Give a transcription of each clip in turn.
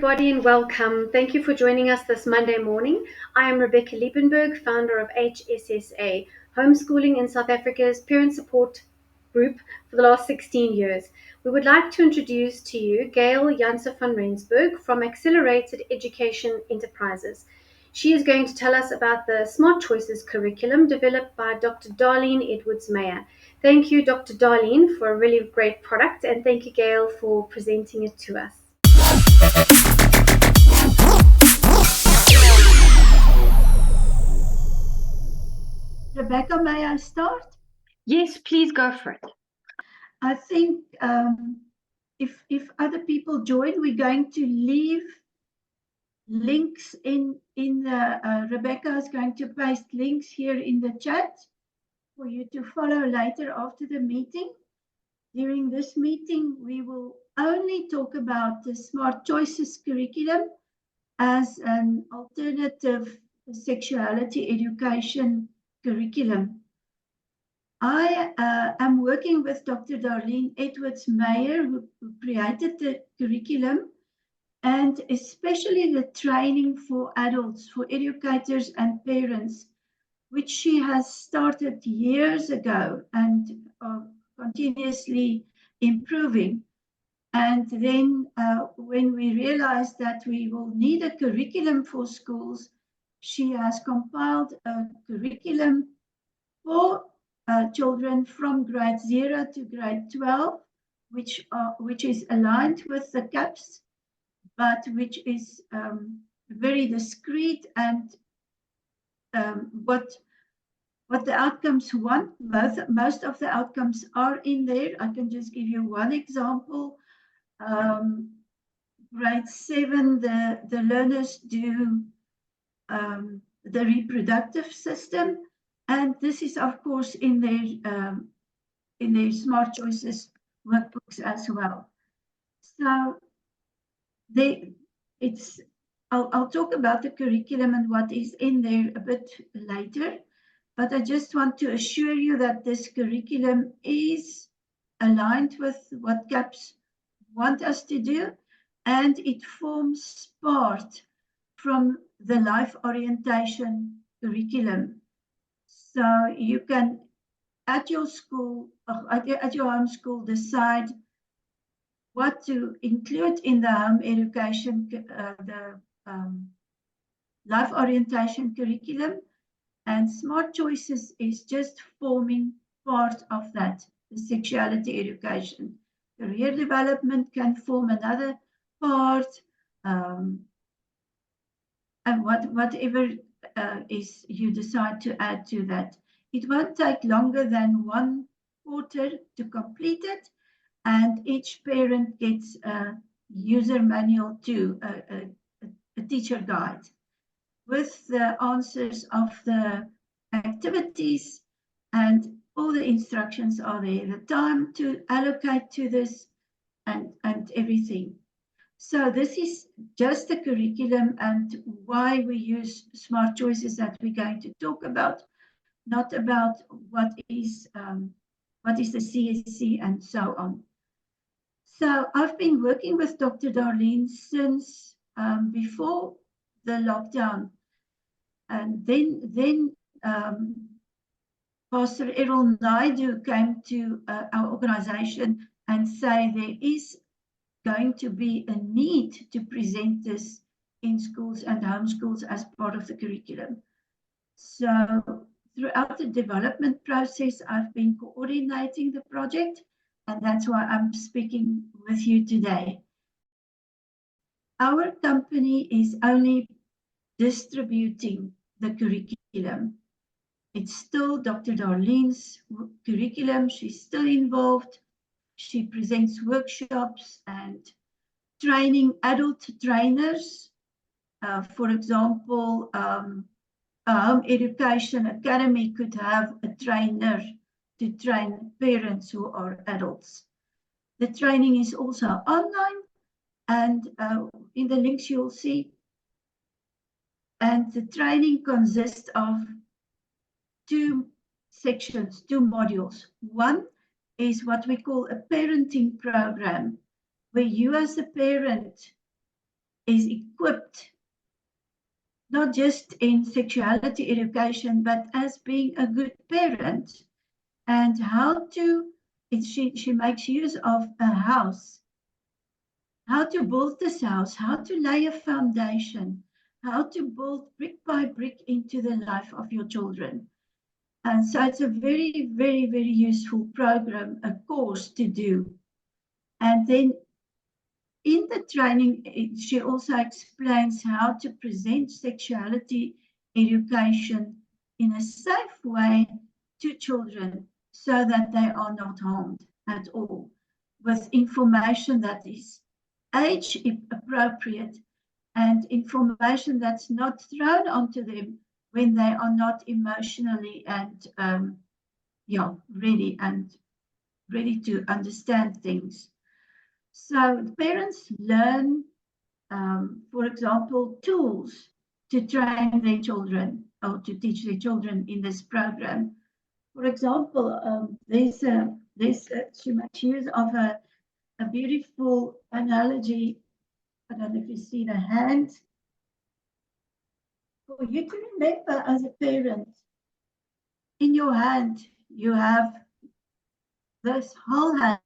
everybody, and welcome. Thank you for joining us this Monday morning. I am Rebecca Liebenberg, founder of HSSA, homeschooling in South Africa's parent support group for the last 16 years. We would like to introduce to you Gail J V Rensburg from Accelerated Education Enterprises. She is going to tell us about the Smart Choices curriculum developed by Dr. Darleen Edwards-Meyer. Thank you, Dr. Darleen, for a really great product, and thank you, Gail, for presenting it to us. Rebecca, may I start? Yes, please go for it. I think if other people join, we're going to leave links in the, Rebecca is going to paste links here in the chat for you to follow later after the meeting. During this meeting, we will only talk about the Smart Choices curriculum as an alternative sexuality education curriculum. I am working with Dr. Darleen Edwards-Meyer, who created the curriculum, and especially the training for adults, for educators and parents, which she has started years ago and continuously improving. And then when we realized that we will need a curriculum for schools, she has compiled a curriculum for children from grade 0 to grade 12, which is aligned with the CAPS, but which is very discreet and what the outcomes want. Most of the outcomes are in there. I can just give you one example. Grade 7, the learners do the reproductive system, and this is of course in their Smart Choices workbooks as well. So I'll talk about the curriculum and what is in there a bit later, but I just want to assure you that this curriculum is aligned with what CAPS want us to do, and it forms part from the life orientation curriculum. So you can, at your school, at your home school, decide what to include in the home education, life orientation curriculum, and Smart Choices is just forming part of that, the sexuality education. Career development can form another part, and whatever is you decide to add to that. It won't take longer than 1 quarter to complete it, and each parent gets a user manual too, a teacher guide with the answers of the activities, and all the instructions are there, the time to allocate to this, and everything. So this is just the curriculum and why we use Smart Choices that we're going to talk about, not about what is the CSC and so on. So I've been working with Dr. Darleen since before the lockdown, and then Pastor Errol Naidu came to our organization and say there is going to be a need to present this in schools and homeschools as part of the curriculum. So throughout the development process, I've been coordinating the project, and that's why I'm speaking with you today. Our company is only distributing the curriculum. It's still Dr. Darleen's curriculum. She's still involved. She presents workshops and training adult trainers. For example, a home education academy could have a trainer to train parents who are adults. The training is also online, and in the links you'll see. And the training consists of 2 sections, 2 modules. One is what we call a parenting program, where you as a parent is equipped not just in sexuality education, but as being a good parent, and how to, she makes use of a house, how to build this house, how to lay a foundation, how to build brick by brick into the life of your children. And so it's a very, very, very useful program, a course to do. And then in the training, she also explains how to present sexuality education in a safe way to children so that they are not harmed at all, with information that is age appropriate and information that's not thrown onto them when they are not emotionally and ready to understand things. So parents learn, for example, tools to train their children or to teach their children in this program. For example, she makes use of a beautiful analogy. I don't know if you see the hand. For you to remember as a parent, in your hand, you have this whole hand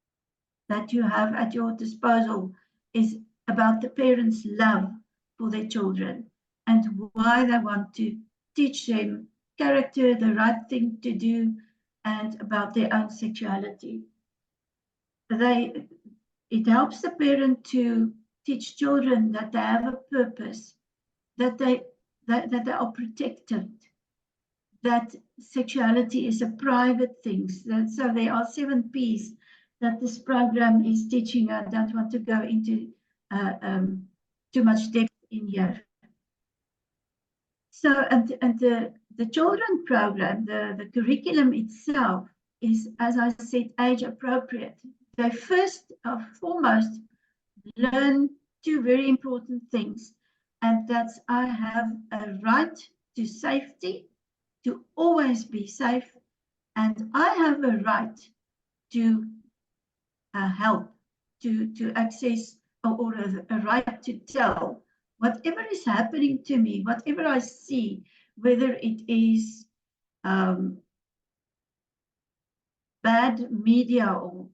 that you have at your disposal is about the parents' love for their children and why they want to teach them character, the right thing to do, and about their own sexuality. It helps the parent to teach children that they have a purpose, that they are protected, that sexuality is a private thing. So there are 7 P's that this program is teaching. I don't want to go into too much depth in here. So, and the children program, the curriculum itself is, as I said, age appropriate. They first and foremost learn 2 very important things, and that's I have a right to safety, to always be safe, and I have a right to help, to access, or a right to tell whatever is happening to me, whatever I see, whether it is bad media or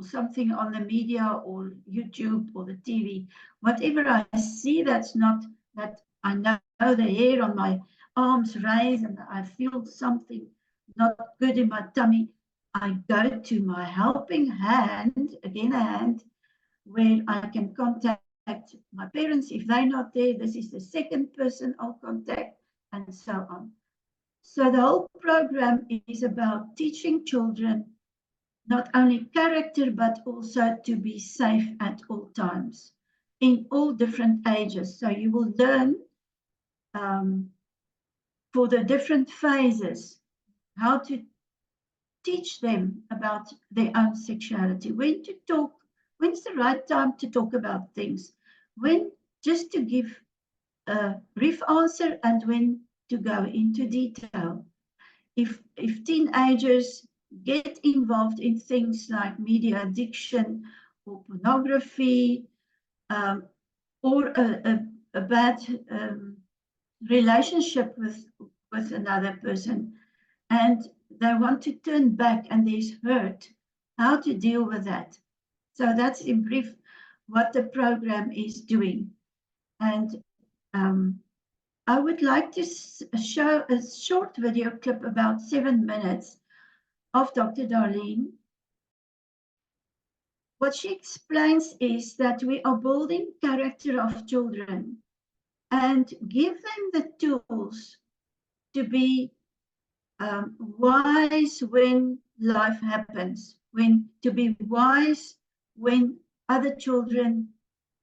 something on the media or YouTube or the TV, whatever I see that's not, that I know the hair on my arms raise and I feel something not good in my tummy, I go to my helping hand, again a hand, where I can contact my parents. If they're not there, this is the second person I'll contact, and so on. So the whole program is about teaching children not only character, but also to be safe at all times, in all different ages. So you will learn for the different phases how to teach them about their own sexuality, when to talk, when's the right time to talk about things, when just to give a brief answer and when to go into detail. If teenagers get involved in things like media addiction or pornography, or a bad relationship with another person, and they want to turn back and there's hurt, how to deal with that. So that's in brief what the program is doing. And I would like to show a short video clip, about 7 minutes, of Dr. Darleen. What she explains is that we are building character of children and give them the tools to be wise when life happens, to be wise when other children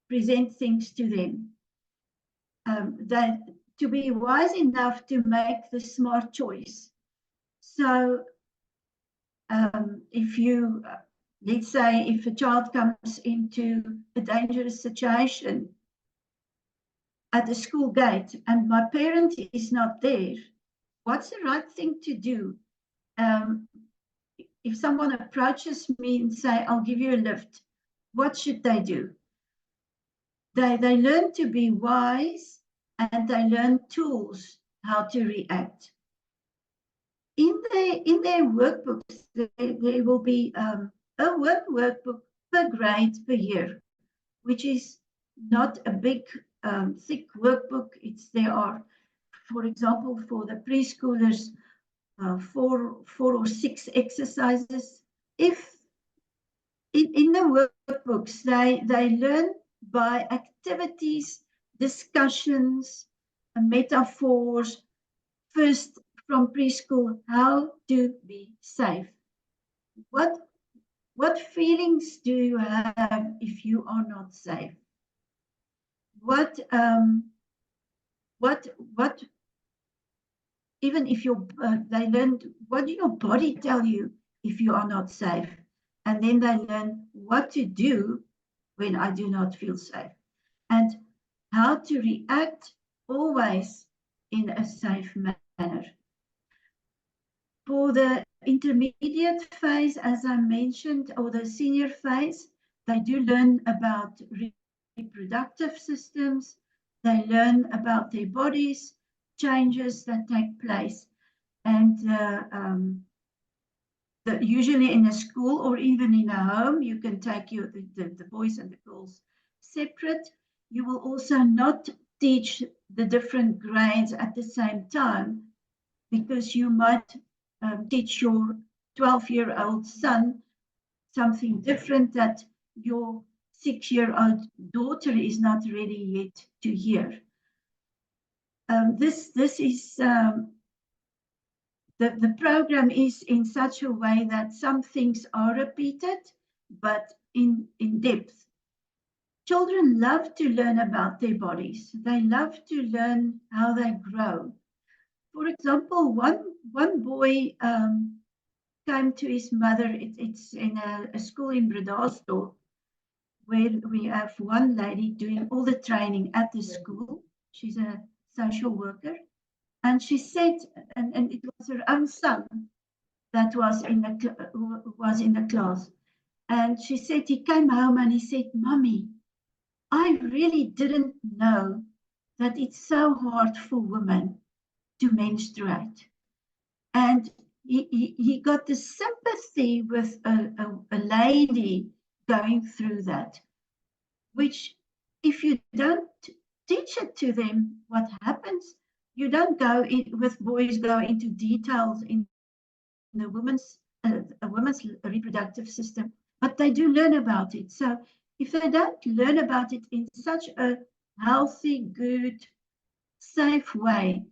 present things to them, that to be wise enough to make the smart choice. So if you, let's say, if a child comes into a dangerous situation at the school gate and my parent is not there, what's the right thing to do? If someone approaches me and say, I'll give you a lift, what should they do? They learn to be wise, and they learn tools how to react. In their workbooks, there will be a workbook per grade per year, which is not a big, thick workbook. There are, for example, for the preschoolers, four or six exercises. If in the workbooks, they learn by activities, discussions, metaphors, first from preschool, how to be safe. What feelings do you have if you are not safe? What even if they learn, what do your body tell you if you are not safe? And then they learn what to do when I do not feel safe, and how to react always in a safe manner. For the intermediate phase, as I mentioned, or the senior phase, they do learn about reproductive systems. They learn about their bodies, changes that take place. And usually in a school or even in a home, you can take the boys and the girls separate. You will also not teach the different grades at the same time, because you might teach your 12-year-old son something different that your 6-year-old daughter is not ready yet to hear. This is the program is in such a way that some things are repeated, but in depth. Children love to learn about their bodies. They love to learn how they grow. For example, one boy came to his mother. It's in a school in Bredasdorp, where we have one lady doing all the training at the school. She's a social worker. And she said, and it was her own son that was in the class. And she said, he came home and he said, "Mommy, I really didn't know that it's so hard for women to menstruate." And he got the sympathy with a lady going through that, which if you don't teach it to them, what happens? You don't go in, with boys go into details in the women's reproductive system, but they do learn about it. So if they don't learn about it in such a healthy, good, safe way,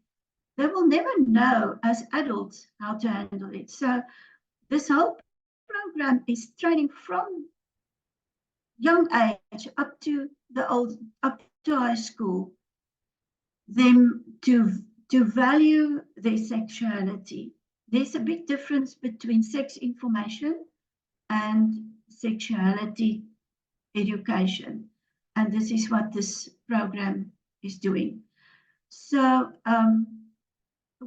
they will never know as adults how to handle it. So this whole program is training from young age up to high school, them to value their sexuality. There's a big difference between sex information and sexuality education. And this is what this program is doing. So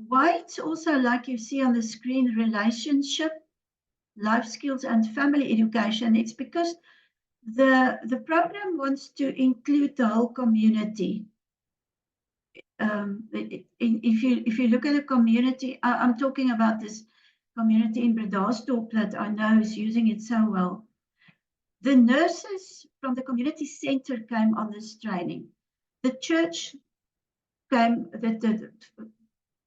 why it's also, like you see on the screen, relationship, life skills, and family education, it's because the program wants to include the whole community. If you look at the community, I'm talking about this community in Bredasdorp that I know is using it so well. The nurses from the community center came on this training. The church came, the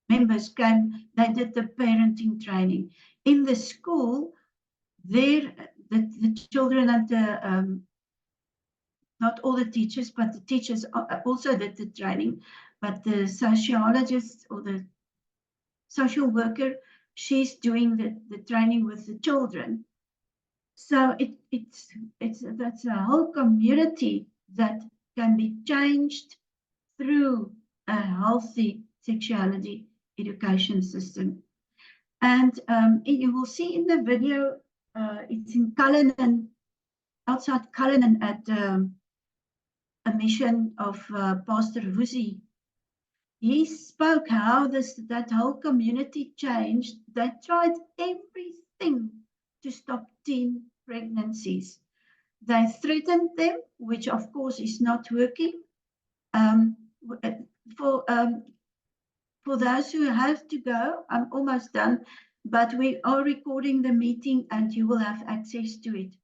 members came, they did the parenting training. In the school, the children and the not all the teachers, but the teachers also did the training. But the sociologist or the social worker, she's doing the training with the children. So that's a whole community that can be changed through a healthy sexuality education system. And you will see in the video, it's in Cullinan, outside Cullinan at a mission of Pastor Vusi. He spoke how that whole community changed. They tried everything to stop teen pregnancies. They threatened them, which of course is not working. Um, for those who have to go, I'm almost done, but we are recording the meeting and you will have access to it.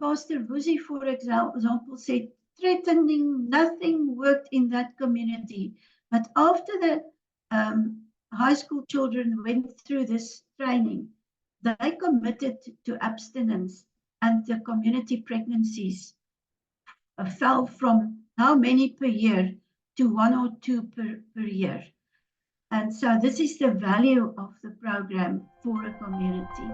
Pastor Vusi, for example, said threatening, nothing worked in that community. But after the high school children went through this training, they committed to abstinence, and the community pregnancies fell from how many per year to 1 or 2 per year. And so this is the value of the program for a community.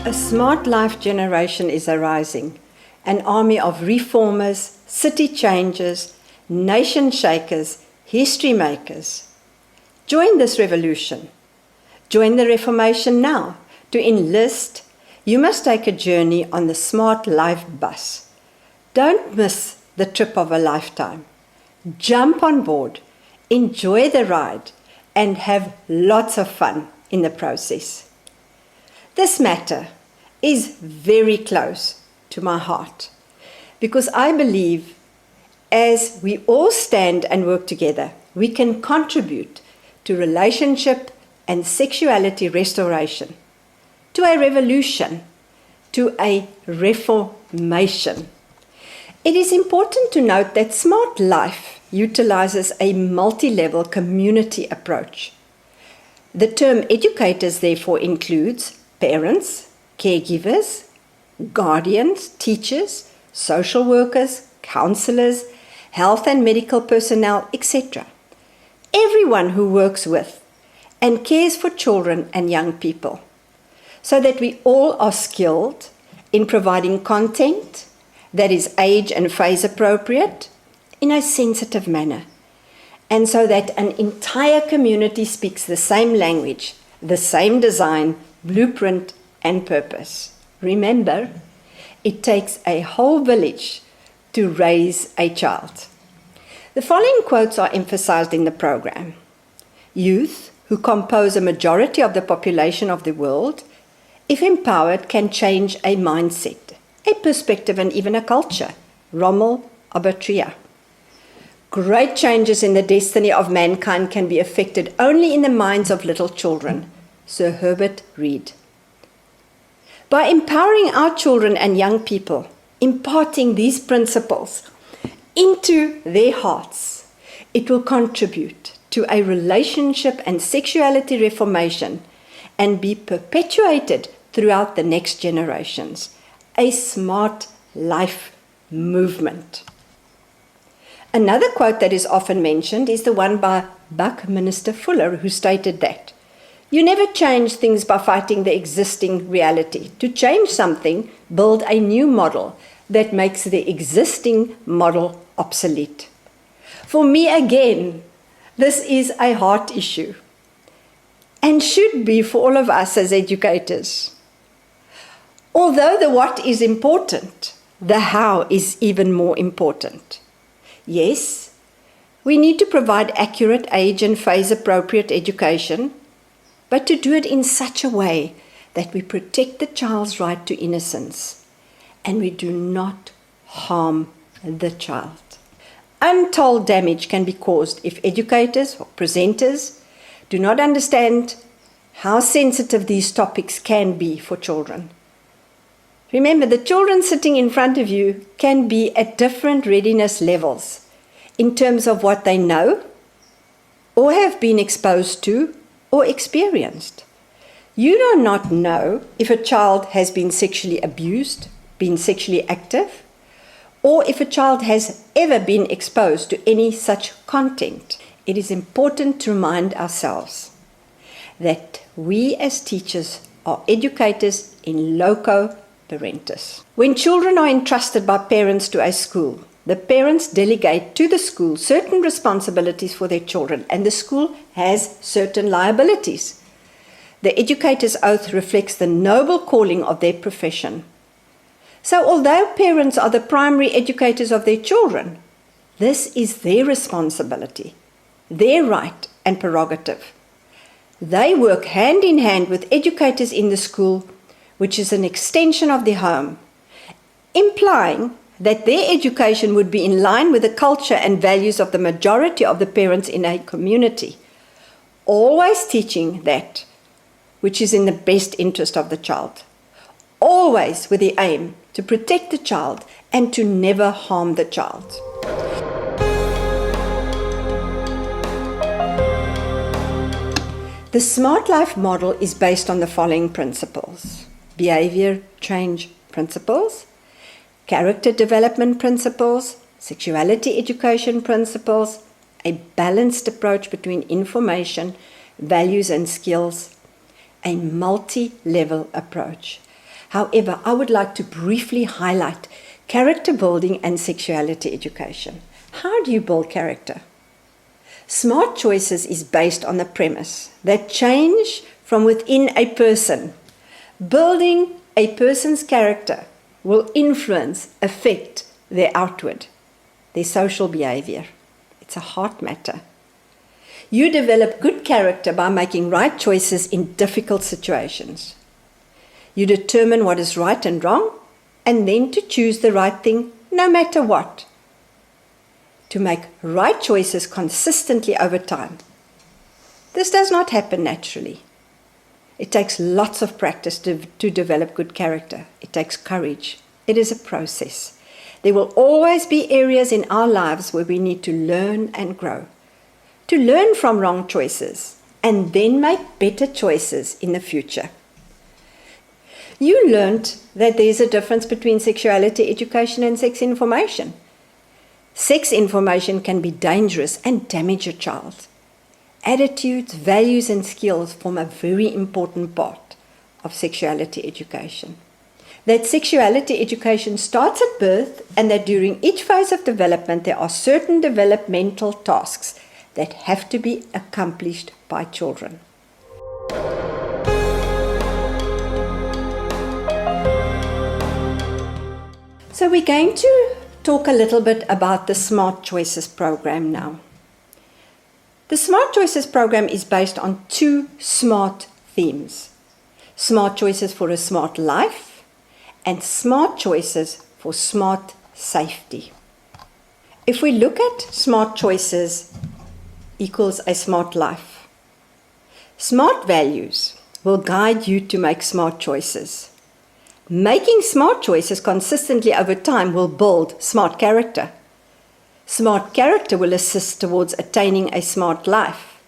A smart life generation is arising, an army of reformers, city changers, nation shakers, history makers. Join this revolution. Join the Reformation now. To enlist, you must take a journey on the Smart Life bus. Don't miss the trip of a lifetime. Jump on board, enjoy the ride, and have lots of fun in the process. This matter is very close to my heart because I believe as we all stand and work together, we can contribute to relationship and sexuality restoration, to a revolution, to a reformation. It is important to note that Smart Life utilizes a multi-level community approach. The term educators therefore includes parents, caregivers, guardians, teachers, social workers, counselors, health and medical personnel, etc. Everyone who works with and cares for children and young people, so that we all are skilled in providing content that is age and phase appropriate in a sensitive manner, and so that an entire community speaks the same language, the same design, blueprint, and purpose. Remember, it takes a whole village to raise a child. The following quotes are emphasized in the program. Youth, who compose a majority of the population of the world, if empowered, can change a mindset, a perspective, and even a culture. Rommel Abatria. Great changes in the destiny of mankind can be effected only in the minds of little children. Sir Herbert Reed. By empowering our children and young people, imparting these principles into their hearts, it will contribute to a relationship and sexuality reformation and be perpetuated throughout the next generations. A smart life movement. Another quote that is often mentioned is the one by Buckminster Fuller, who stated that you never change things by fighting the existing reality. To change something, build a new model that makes the existing model obsolete. For me, again, this is a heart issue and should be for all of us as educators. Although the what is important, the how is even more important. Yes, we need to provide accurate age and phase appropriate education, but to do it in such a way that we protect the child's right to innocence and we do not harm the child. Untold damage can be caused if educators or presenters do not understand how sensitive these topics can be for children. Remember, the children sitting in front of you can be at different readiness levels in terms of what they know or have been exposed to or experienced. You do not know if a child has been sexually abused, been sexually active, or if a child has ever been exposed to any such content, it is important to remind ourselves that we as teachers are educators in loco parentis. When children are entrusted by parents to a school, the parents delegate to the school certain responsibilities for their children, and the school has certain liabilities. The educator's oath reflects the noble calling of their profession. So although parents are the primary educators of their children, this is their responsibility, their right and prerogative. They work hand in hand with educators in the school, which is an extension of the home, implying that their education would be in line with the culture and values of the majority of the parents in a community, always teaching that which is in the best interest of the child, always with the aim to protect the child and to never harm the child. The Smart Life model is based on the following principles: behavior change principles, character development principles, sexuality education principles, a balanced approach between information, values and skills, a multi-level approach. However, I would like to briefly highlight character building and sexuality education. How do you build character? Smart Choices is based on the premise that change from within a person, building a person's character, will influence, affect their outward, their social behavior. It's a heart matter. You develop good character by making right choices in difficult situations. You determine what is right and wrong, and then to choose the right thing no matter what. To make right choices consistently over time. This does not happen naturally. It takes lots of practice to develop good character. It takes courage. It is a process. There will always be areas in our lives where we need to learn and grow. To learn from wrong choices and then make better choices in the future. You learned that there is a difference between sexuality education and sex information. Sex information can be dangerous and damage a child. Attitudes, values and skills form a very important part of sexuality education. That sexuality education starts at birth and that during each phase of development there are certain developmental tasks that have to be accomplished by children. So we're going to talk a little bit about the Smart Choices program now. The Smart Choices program is based on two SMART themes: Smart Choices for a Smart Life and Smart Choices for Smart Safety. If we look at Smart Choices equals a smart life. Smart values will guide you to make smart choices. Making smart choices consistently over time will build smart character. Smart character will assist towards attaining a smart life,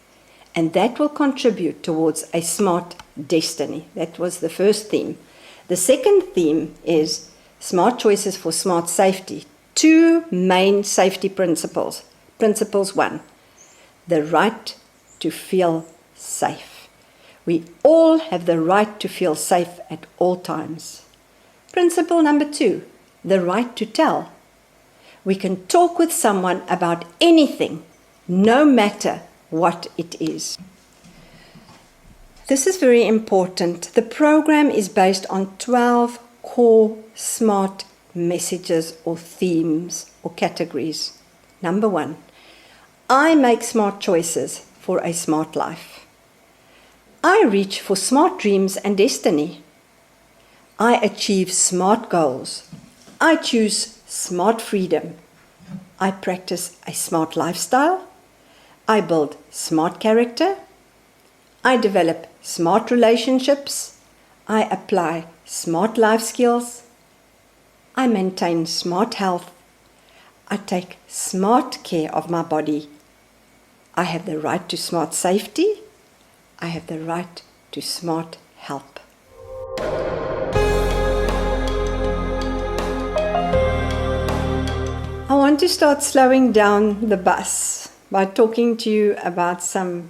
and that will contribute towards a smart destiny. That was the first theme. The second theme is Smart Choices for Smart Safety. Two main safety principles. Principles 1, the right to feel safe. We all have the right to feel safe at all times. Principle number 2, the right to tell. We can talk with someone about anything, no matter what it is. This is very important. The program is based on 12 core SMART messages or themes or categories. Number 1, I make smart choices for a smart life. I reach for smart dreams and destiny. I achieve smart goals. I choose smart freedom. I practice a smart lifestyle. I build smart character. I develop smart relationships. I apply smart life skills. I maintain smart health. I take smart care of my body. I have the right to smart safety. I have the right to smart help. want to start slowing down the bus by talking to you about some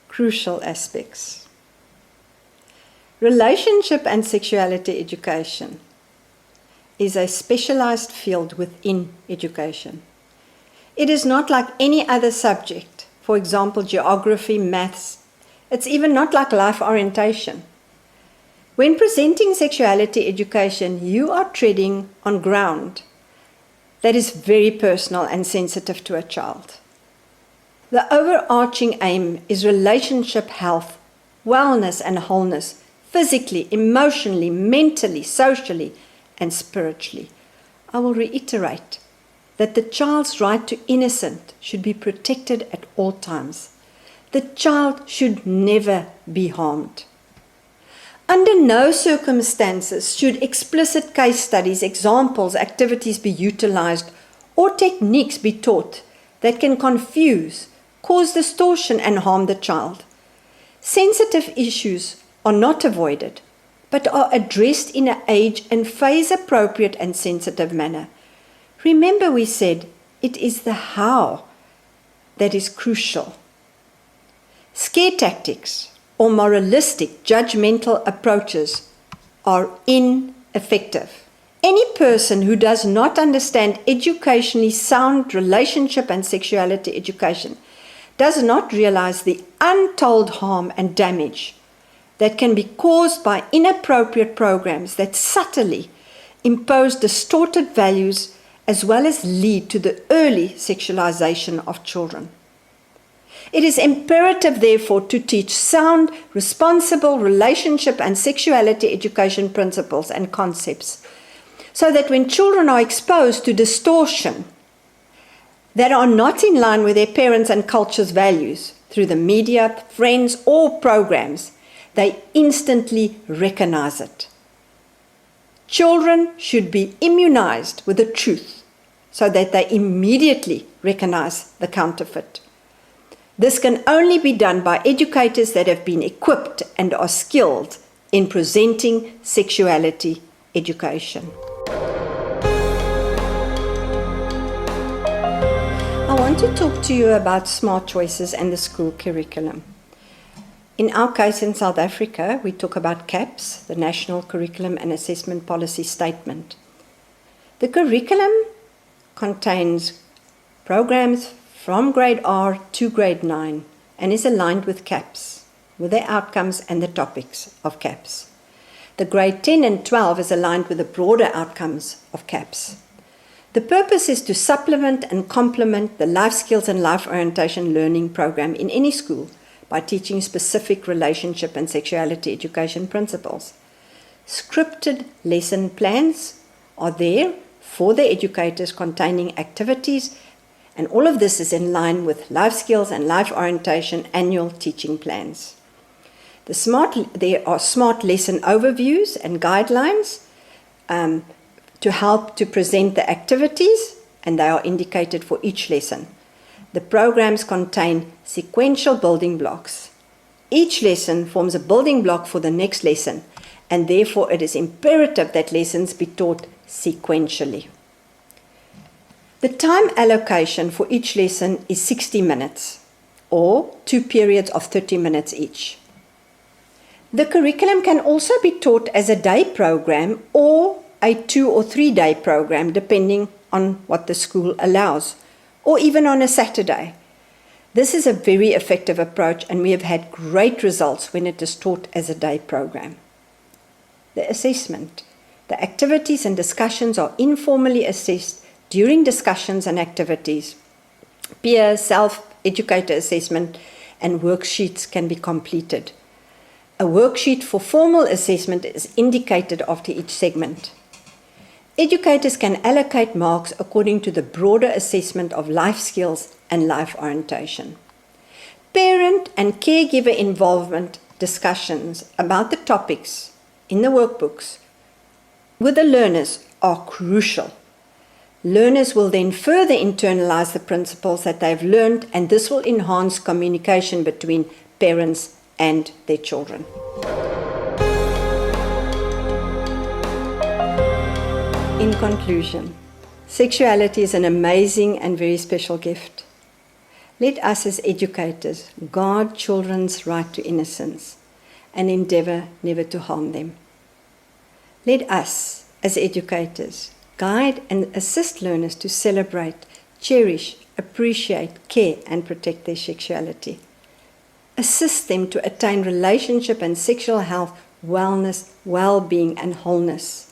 crucial aspects. Relationship and sexuality education is a specialized field within education. It is not like any other subject, for example, geography, maths. It's even not like life orientation. When presenting sexuality education, you are treading on ground that is very personal and sensitive to a child. The overarching aim is relationship health, wellness and wholeness, physically, emotionally, mentally, socially, and spiritually. I will reiterate that the child's right to innocence should be protected at all times. The child should never be harmed. Under no circumstances should explicit case studies, examples, activities be utilized or techniques be taught that can confuse, cause distortion and harm the child. Sensitive issues are not avoided, but are addressed in an age and phase appropriate and sensitive manner. Remember, we said it is the how that is crucial. Scare tactics or moralistic, judgmental approaches are ineffective. Any person who does not understand educationally sound relationship and sexuality education does not realize the untold harm and damage that can be caused by inappropriate programs that subtly impose distorted values as well as lead to the early sexualization of children. It is imperative, therefore, to teach sound, responsible relationship and sexuality education principles and concepts, so that when children are exposed to distortion that are not in line with their parents' and culture's values through the media, friends, or programs, they instantly recognize it. Children should be immunized with the truth so that they immediately recognize the counterfeit. This can only be done by educators that have been equipped and are skilled in presenting sexuality education. I want to talk to you about smart choices and the school curriculum. In our case in South Africa, we talk about CAPS, the National Curriculum and Assessment Policy Statement. The curriculum contains programs from grade R to grade 9 and is aligned with CAPS, with the outcomes and the topics of CAPS. The grade 10 and 12 is aligned with the broader outcomes of CAPS. The purpose is to supplement and complement the life skills and life orientation learning program in any school by teaching specific relationship and sexuality education principles. Scripted lesson plans are there for the educators containing activities, and all of this is in line with life skills and life orientation annual teaching plans. There are smart lesson overviews and guidelines to help to present the activities, and they are indicated for each lesson. The programs contain sequential building blocks. Each lesson forms a building block for the next lesson, and therefore it is imperative that lessons be taught sequentially. The time allocation for each lesson is 60 minutes, or 2 periods of 30 minutes each. The curriculum can also be taught as a day program or a 2 or 3 day program, depending on what the school allows, or even on a Saturday. This is a very effective approach, and we have had great results when it is taught as a day program. The assessment. The activities and discussions are informally assessed during discussions and activities. Peer, self-educator assessment and worksheets can be completed. A worksheet for formal assessment is indicated after each segment. Educators can allocate marks according to the broader assessment of life skills and life orientation. Parent and caregiver involvement discussions about the topics in the workbooks with the learners are crucial. Learners will then further internalize the principles that they've learned, and this will enhance communication between parents and their children. In conclusion, Sexuality is an amazing and very special gift. Let us as educators guard children's right to innocence and endeavour never to harm them. Let us as educators guide and assist learners to celebrate, cherish, appreciate, care and protect their sexuality. Assist them to attain relationship and sexual health, wellness, well-being and wholeness.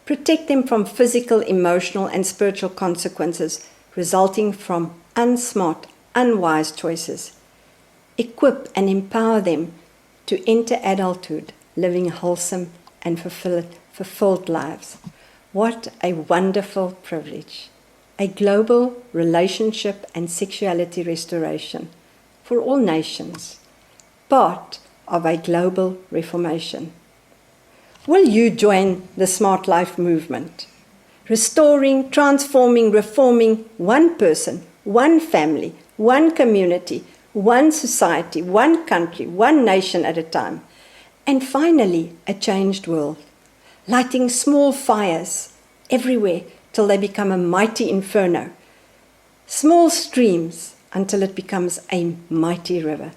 Protect them from physical, emotional and spiritual consequences resulting from unsmart, unwise choices. Equip and empower them to enter adulthood living wholesome and fulfilled lives. What a wonderful privilege. A global relationship and sexuality restoration for all nations, part of a global reformation. Will you join the Smart Life movement? Restoring, transforming, reforming one person, one family, one community, one society, one country, one nation at a time. And finally, a changed world. Lighting small fires everywhere till they become a mighty inferno. Small streams until it becomes a mighty river.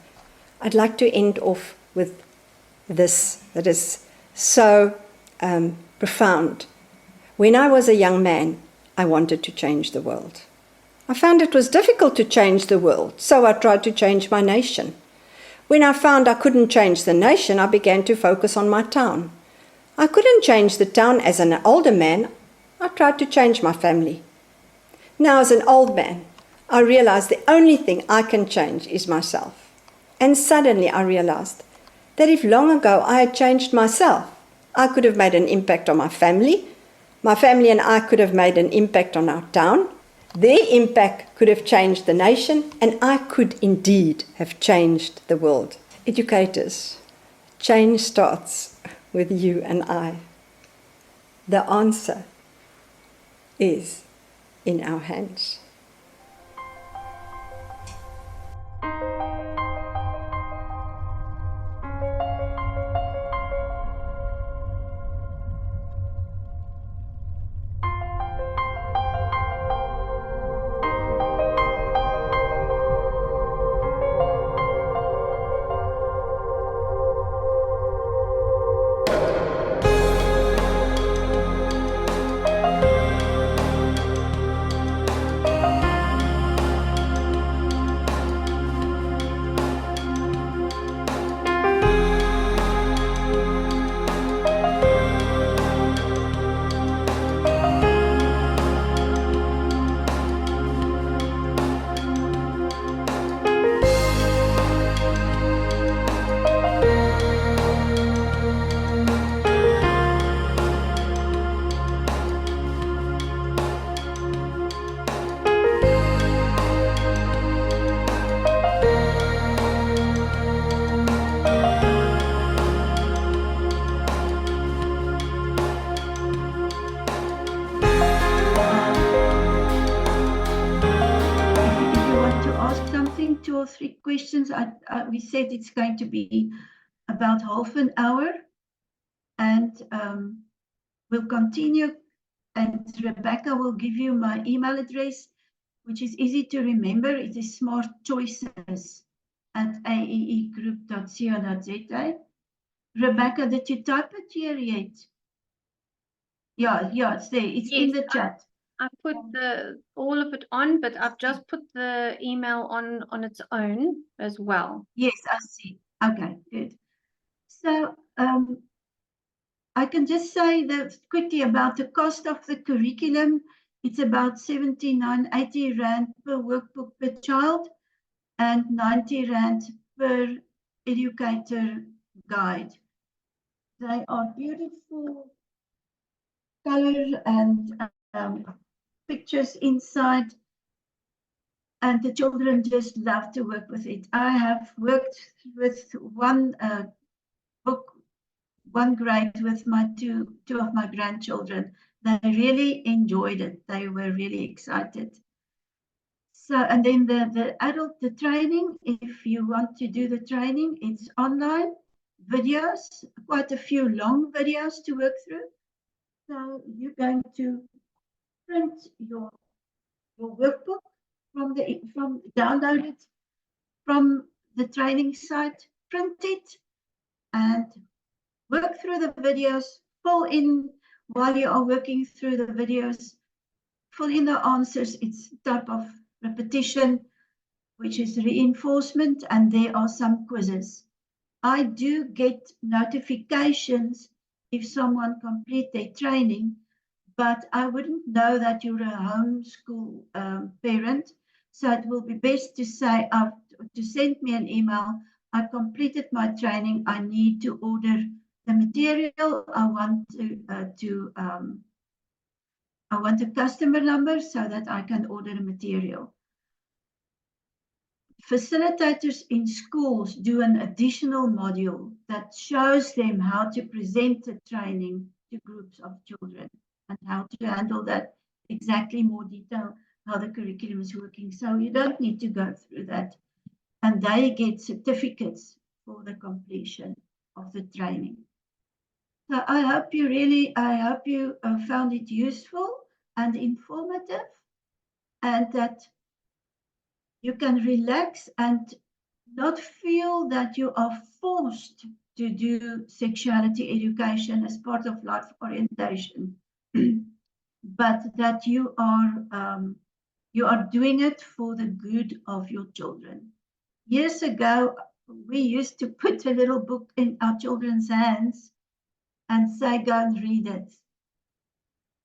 I'd like to end off with this that is so profound. When I was a young man, I wanted to change the world. I found it was difficult to change the world, so I tried to change my nation. When I found I couldn't change the nation, I began to focus on my town. I couldn't change the town as an older man. I tried to change my family. Now, as an old man, I realized the only thing I can change is myself. And suddenly I realized that if long ago I had changed myself, I could have made an impact on my family and I could have made an impact on our town. Their impact could have changed the nation, and I could indeed have changed the world. Educators, change starts with you and I. The answer is in our hands. Two or three questions. We said it's going to be about half an hour, and we'll continue. And Rebecca will give you my email address, which is easy to remember. It is smartchoices@aeegroup.co.za. Rebecca, did you type it here yet? Yeah, it's there. It's in the chat. I put all of it on, but I've just put the email on its own as well. Yes, I see. Okay, good. So I can just say that quickly about the cost of the curriculum. It's about 79-80 Rand per workbook per child and 90 Rand per educator guide. They are beautiful colors and pictures inside, and the children just love to work with it. I have worked with one grade with my two of my grandchildren. They really enjoyed it. They were really excited. So, and then the training, if you want to do the training, it's online videos, quite a few long videos to work through. So you're going to print your workbook download it from the training site, print it, and work through the videos, fill in while you are working through the videos, fill in the answers. It's type of repetition, which is reinforcement, and there are some quizzes. I do get notifications if someone complete their training, but I wouldn't know that you're a homeschool parent. So it will be best to say, to send me an email. I completed my training. I need to order the material. I want a customer number so that I can order the material. Facilitators in schools do an additional module that shows them how to present the training to groups of children and how to handle that exactly more detail, how the curriculum is working. So you don't need to go through that. And they get certificates for the completion of the training. So I hope you found it useful and informative, and that you can relax and not feel that you are forced to do sexuality education as part of life orientation, but that you are doing it for the good of your children. Years ago, we used to put a little book in our children's hands and say, go and read it.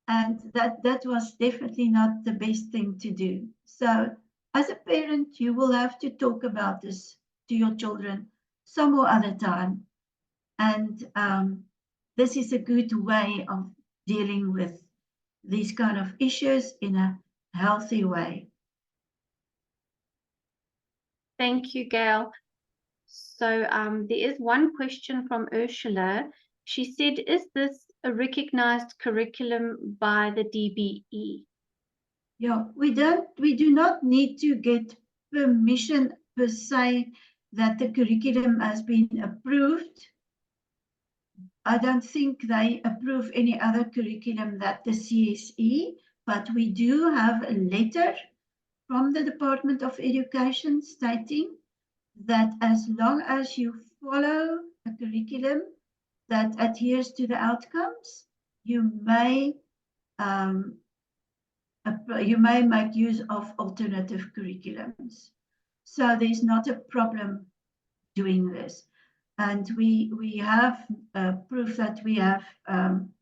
And that was definitely not the best thing to do. So as a parent, you will have to talk about this to your children some or other time. And this is a good way of dealing with these kind of issues in a healthy way. Thank you, Gail. So there is one question from Ursula. She said, is this a recognized curriculum by the DBE? Yeah, we do not need to get permission per se that the curriculum has been approved. I don't think they approve any other curriculum that the CSE, but we do have a letter from the Department of Education stating that as long as you follow a curriculum that adheres to the outcomes, you may make use of alternative curriculums. So there's not a problem doing this. And we have proof that we have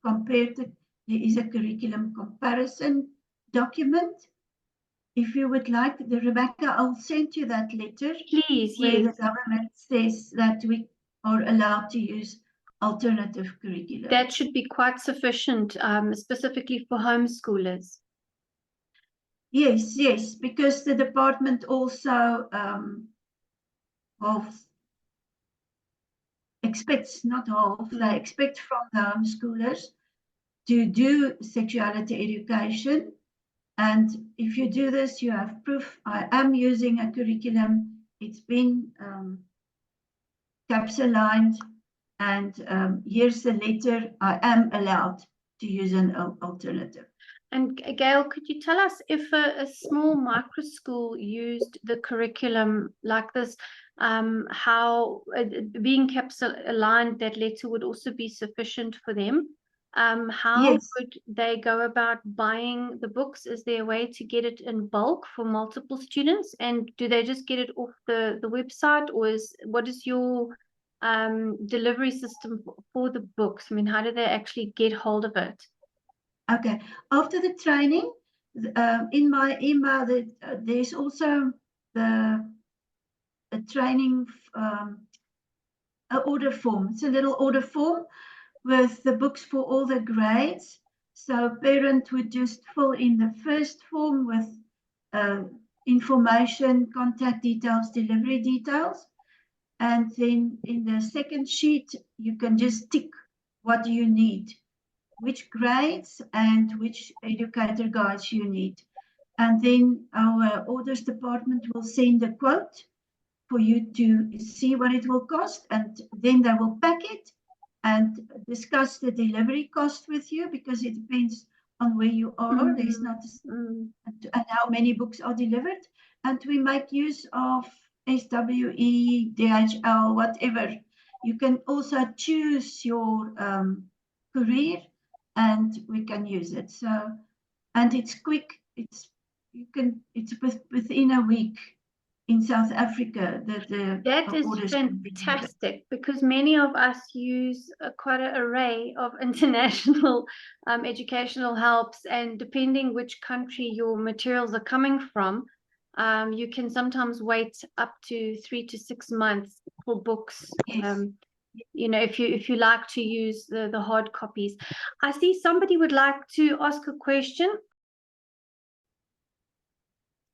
compared it. There is a curriculum comparison document. If you would like, Rebecca, I'll send you that letter. Please, where yes. the government says that we are allowed to use alternative curriculum. That should be quite sufficient, specifically for homeschoolers. Yes, because the department also expects, they expect from the homeschoolers to do sexuality education. And if you do this, you have proof. I am using a curriculum. It's been capsulined, and here's the letter. I am allowed to use an alternative. And Gail, could you tell us if a small micro school used the curriculum like this, how being capsule aligned, that letter would also be sufficient for them? How would they go about buying the books? Is there a way to get it in bulk for multiple students? And do they just get it off the website, or what is your delivery system for the books? I mean, how do they actually get hold of it? Okay, after the training, in my email, there's also a training order form. It's a little order form with the books for all the grades. So parent would just fill in the first form with information, contact details, delivery details. And then in the second sheet, you can just tick what you need, which grades and which educator guides you need. And then our orders department will send a quote for you to see what it will cost, and then they will pack it and discuss the delivery cost with you, because it depends on where you are. There's not, and how many books are delivered. And we make use of SWE, DHL, whatever. You can also choose your career, and we can use it. So, and it's quick. It's within a week in South Africa that that is orders can be delivered. fantastic, because many of us use quite an array of international educational helps, and depending which country your materials are coming from, you can sometimes wait up to 3 to 6 months for books. Yes. You know, if you like to use the hard copies. I see somebody would like to ask a question.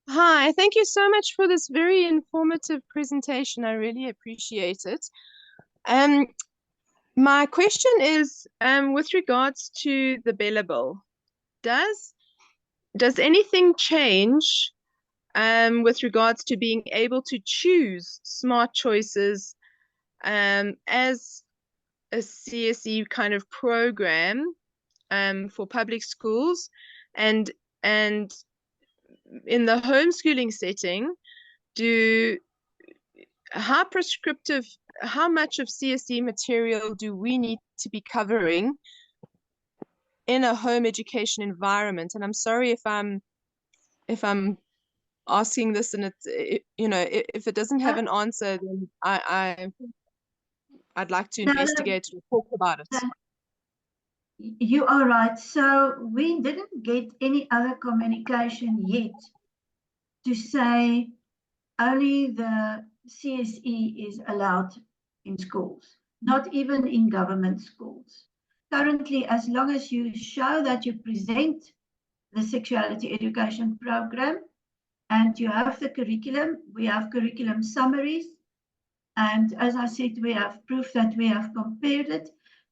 Hi, thank you so much for this very informative presentation. I really appreciate it. My question is with regards to the Bella Bill. Does anything change with regards to being able to choose smart choices as a CSE kind of program for public schools, and in the homeschooling setting, how prescriptive, how much of CSE material do we need to be covering in a home education environment? And I'm sorry if I'm asking this and it's, you know, if it doesn't have an answer, then I'd like to investigate or talk about it. You are right. So we didn't get any other communication yet to say only the CSE is allowed in schools, not even in government schools. Currently, as long as you show that you present the sexuality education program and you have the curriculum, we have curriculum summaries. And as I said, we have proof that we have compared it.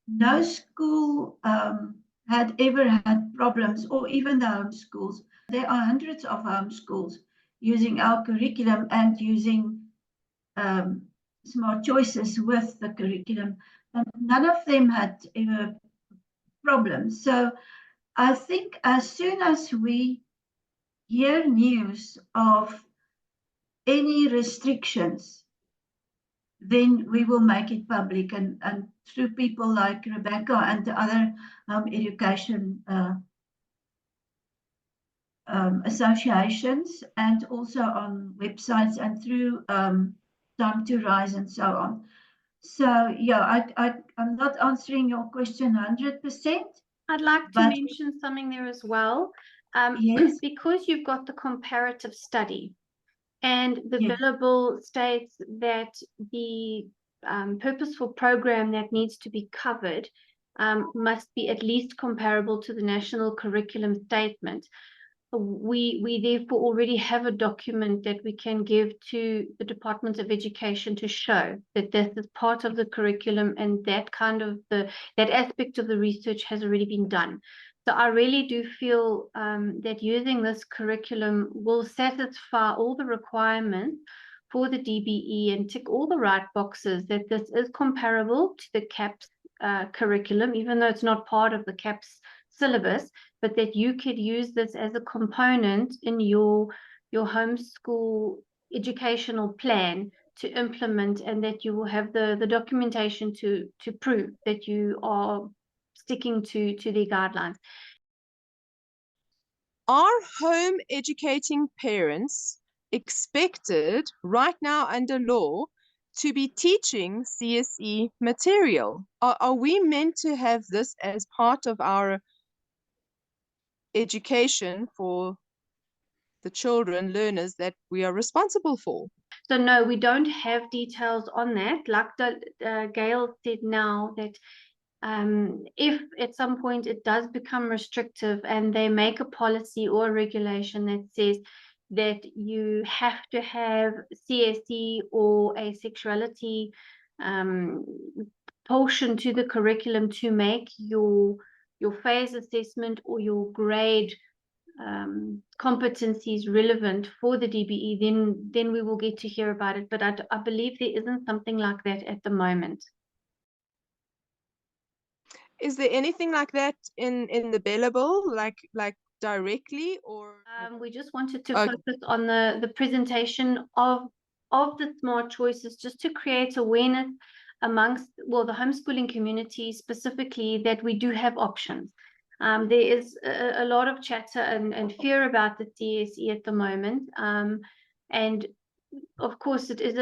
No school had ever had problems, or even the homeschools. There are hundreds of homeschools using our curriculum and using smart choices with the curriculum. And none of them had ever problems. So I think as soon as we hear news of any restrictions, then we will make it public, and through people like Rebecca and the other education associations, and also on websites and through Time to Rise and so on. So yeah, I'm not answering your question 100%. I'd like to mention something there as well. Yes. Because you've got the comparative study, and the Yes. Bella Bill states that the purposeful program that needs to be covered must be at least comparable to the national curriculum statement. We therefore already have a document that we can give to the Department of Education to show that this is part of the curriculum, and that kind of that aspect of the research has already been done. So I really do feel that using this curriculum will satisfy all the requirements for the DBE and tick all the right boxes, that this is comparable to the CAPS curriculum, even though it's not part of the CAPS syllabus, but that you could use this as a component in your homeschool educational plan to implement, and that you will have the documentation to prove that you are sticking to the guidelines. Are home educating parents expected right now under law to be teaching CSE material? Are we meant to have this as part of our education for the children, learners that we are responsible for? So no, we don't have details on that. Like Gail said now, that if at some point it does become restrictive and they make a policy or a regulation that says that you have to have CSE or a sexuality portion to the curriculum to make your phase assessment or your grade competencies relevant for the DBE, then we will get to hear about it. But I believe there isn't something like that at the moment. Is there anything like that in the billable, like directly, or We just wanted to Okay. focus on the presentation of the smart choices, just to create awareness amongst, well, the homeschooling community specifically, that we do have options. There is a lot of chatter and fear about the CSE at the moment, and of course it is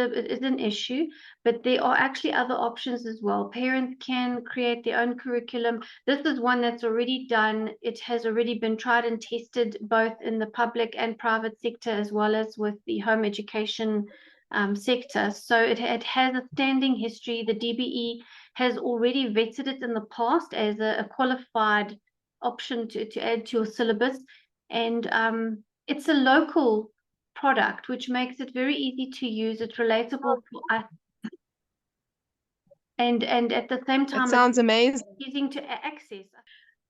an issue, but there are actually other options as well. Parents can create their own curriculum. This is one that's already done. It has already been tried and tested both in the public and private sector, as well as with the home education sector. So it has a standing history. The DBE has already vetted it in the past as a qualified option to add to your syllabus, and it's a local product, which makes it very easy to use. It's relatable for us, and at the same time, It sounds amazing. it's easy to access.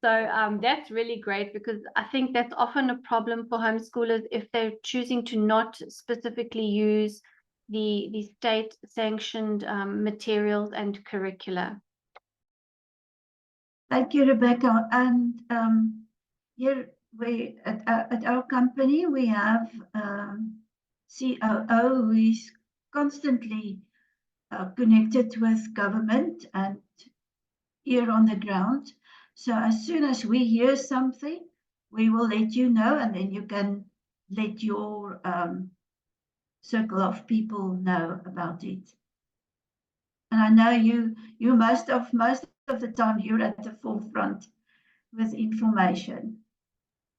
So that's really great, because I think that's often a problem for homeschoolers if they're choosing to not specifically use the state sanctioned materials and curricula. Thank you, Rebecca. And here at our company, we have COO who is constantly connected with government and ear on the ground. So as soon as we hear something, we will let you know, and then you can let your circle of people know about it. And I know you most of the time you're at the forefront with information.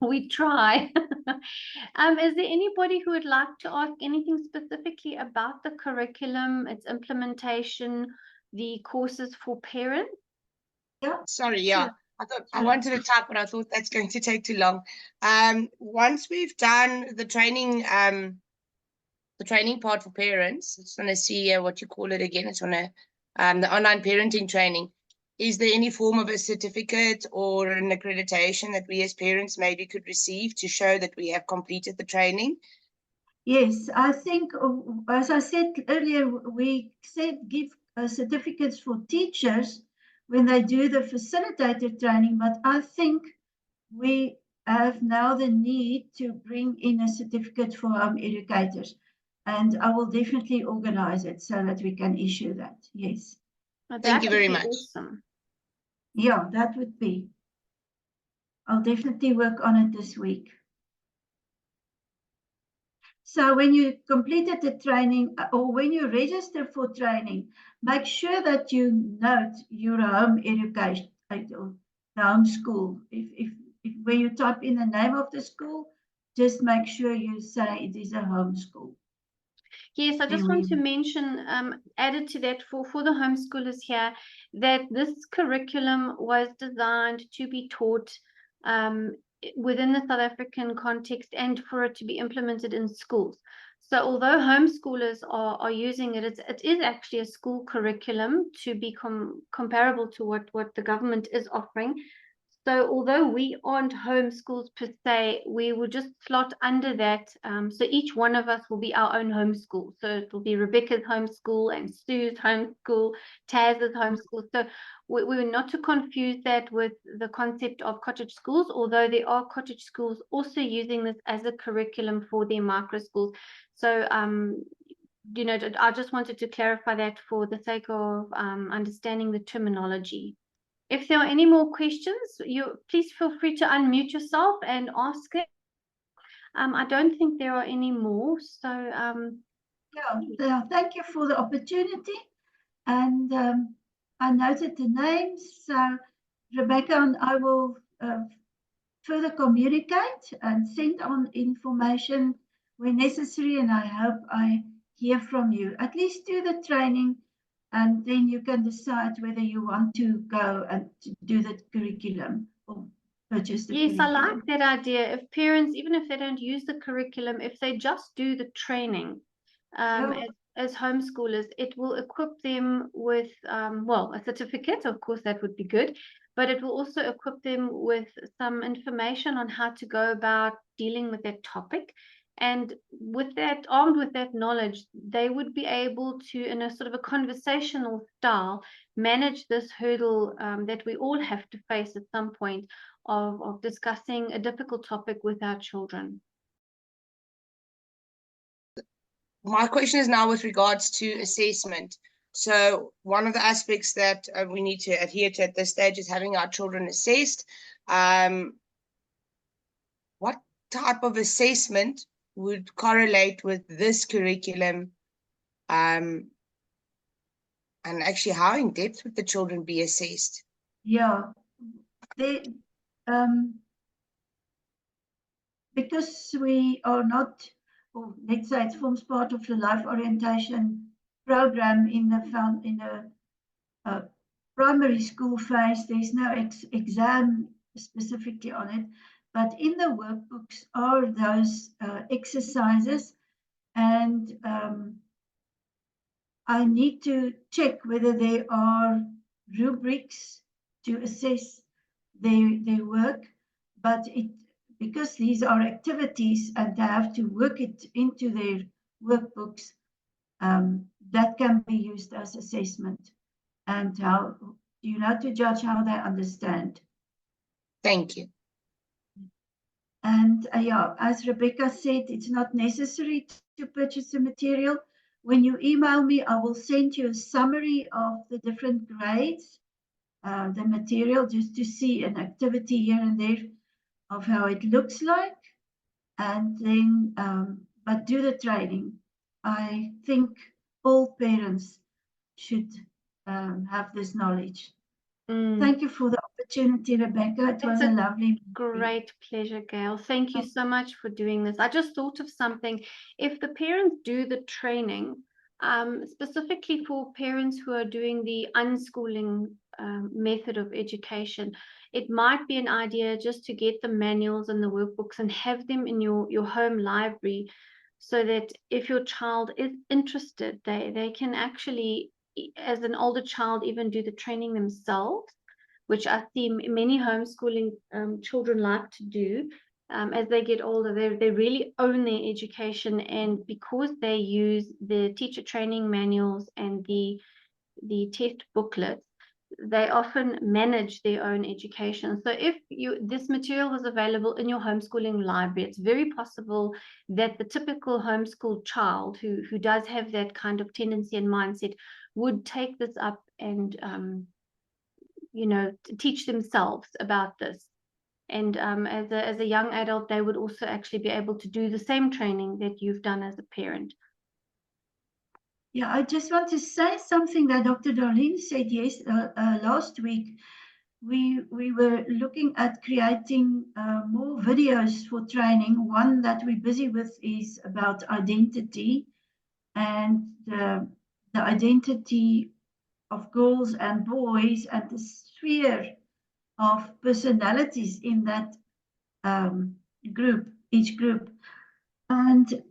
We try. Is there anybody who would like to ask anything specifically about the curriculum, its implementation, the courses for parents? Yeah. Sorry, yeah. I thought I wanted to type, but I thought that's going to take too long. Once we've done the training part for parents, I just want to see what you call it again. It's on the online parenting training. Is there any form of a certificate or an accreditation that we as parents maybe could receive to show that we have completed the training? Yes, I think, as I said earlier, we give certificates for teachers when they do the facilitator training, but I think we have now the need to bring in a certificate for home educators, and I will definitely organize it so that we can issue that. Yes. Thank you very much. Awesome. Yeah, that would be. I'll definitely work on it this week. So when you completed the training, or when you register for training, make sure that you note your home education, the home school. If when you type in the name of the school, just make sure you say it is a home school. Yes, I just want to mention, added to that for the homeschoolers here, that this curriculum was designed to be taught within the South African context and for it to be implemented in schools. So although homeschoolers are using it, it is actually a school curriculum to be comparable to what the government is offering. So although we aren't homeschools per se, we will just slot under that. So each one of us will be our own homeschool. So it will be Rebecca's homeschool and Sue's homeschool, Taz's homeschool. So we were not to confuse that with the concept of cottage schools, although there are cottage schools also using this as a curriculum for their micro schools. So you know, I just wanted to clarify that for the sake of understanding the terminology. If there are any more questions, you please feel free to unmute yourself and ask it. I don't think there are any more. So yeah, thank you for the opportunity. And I noted the names. So Rebecca and I will further communicate and send on information when necessary. And I hope I hear from you. At least do the training, and then you can decide whether you want to go and to do the curriculum or purchase the curriculum. Yes, I like that idea. If parents, even if they don't use the curriculum, if they just do the training as homeschoolers, it will equip them with, well, a certificate. Of course, that would be good. But it will also equip them with some information on how to go about dealing with that topic. And with that, armed with that knowledge, they would be able to, in a sort of a conversational style, manage this hurdle that we all have to face at some point of discussing a difficult topic with our children. My question is now with regards to assessment. So one of the aspects that we need to adhere to at this stage is having our children assessed. What type of assessment would correlate with this curriculum? And actually, how in depth would the children be assessed? Yeah, they, because we are not, or let's say it forms part of the life orientation program in the primary school phase. There's no exam specifically on it, but in the workbooks are those exercises, and I need to check whether there are rubrics to assess their work, but because these are activities and they have to work it into their workbooks, that can be used as assessment. And how you know to judge how they understand. Thank you. And yeah, as Rebecca said, it's not necessary to purchase the material. When you email me, I will send you a summary of the different grades, the material, just to see an activity here and there of how it looks like. And then, but do the training. I think all parents should have this knowledge. Thank you for the opportunity, Rebecca. It was a lovely great pleasure, Gail. Thank you so much for doing this. I just thought of something. If the parents do the training, specifically for parents who are doing the unschooling method of education, it might be an idea just to get the manuals and the workbooks and have them in your home library, so that if your child is interested, they can actually, as an older child, even do the training themselves, which I see many homeschooling children like to do. As they get older, they really own their education, and because they use the teacher training manuals and the test booklets, they often manage their own education. So if this material was available in your homeschooling library, it's very possible that the typical homeschooled child who does have that kind of tendency and mindset would take this up and teach themselves about this. And as a young adult, they would also actually be able to do the same training that you've done as a parent. Yeah, I just want to say something that Dr. Darleen said last week. We were looking at creating more videos for training. One that we're busy with is about identity and the identity of girls and boys and the sphere of personalities in that group, each group. And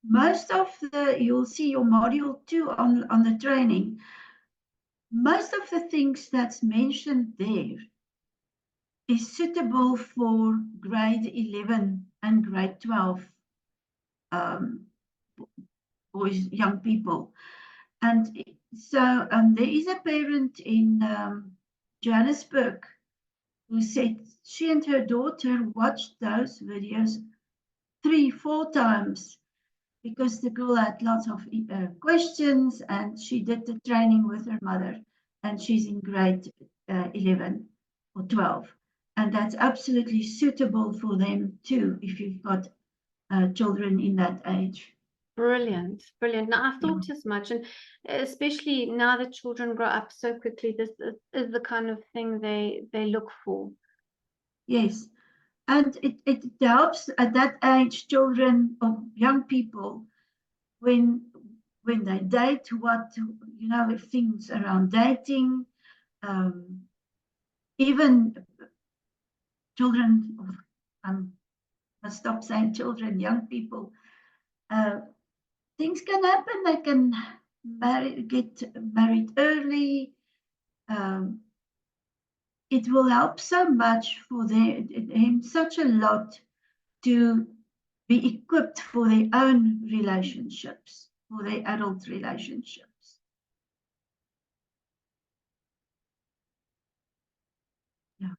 most of you'll see your module 2 on the training, most of the things that's mentioned there is suitable for grade 11 and grade 12 boys, young people. And so there is a parent in Johannesburg who said she and her daughter watched those videos 3-4 times because the girl had lots of questions, and she did the training with her mother, and she's in grade 11 or 12. And that's absolutely suitable for them too, if you've got children in that age. Brilliant, brilliant. Now, I thought as much, and especially now that children grow up so quickly, this is the kind of thing they look for. Yes, and it helps at that age, children or young people, when they date, things around dating, even children, I stop saying children, young people, things can happen. They can get married early. It will help so much for them, such a lot to be equipped for their own relationships, for their adult relationships. Yeah.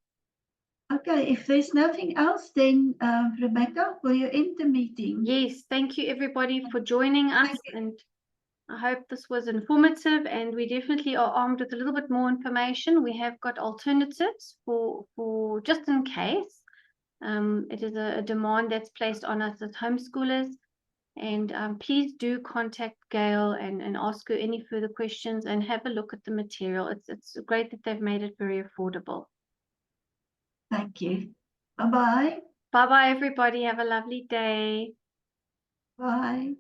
Okay, if there's nothing else, then Rebecca, will you end the meeting? Yes, thank you everybody for joining us, and I hope this was informative, and we definitely are armed with a little bit more information. We have got alternatives for just in case. It is a demand that's placed on us as homeschoolers, and please do contact Gail and ask her any further questions and have a look at the material. It's great that they've made it very affordable. Thank you. Bye-bye. Bye-bye, everybody. Have a lovely day. Bye.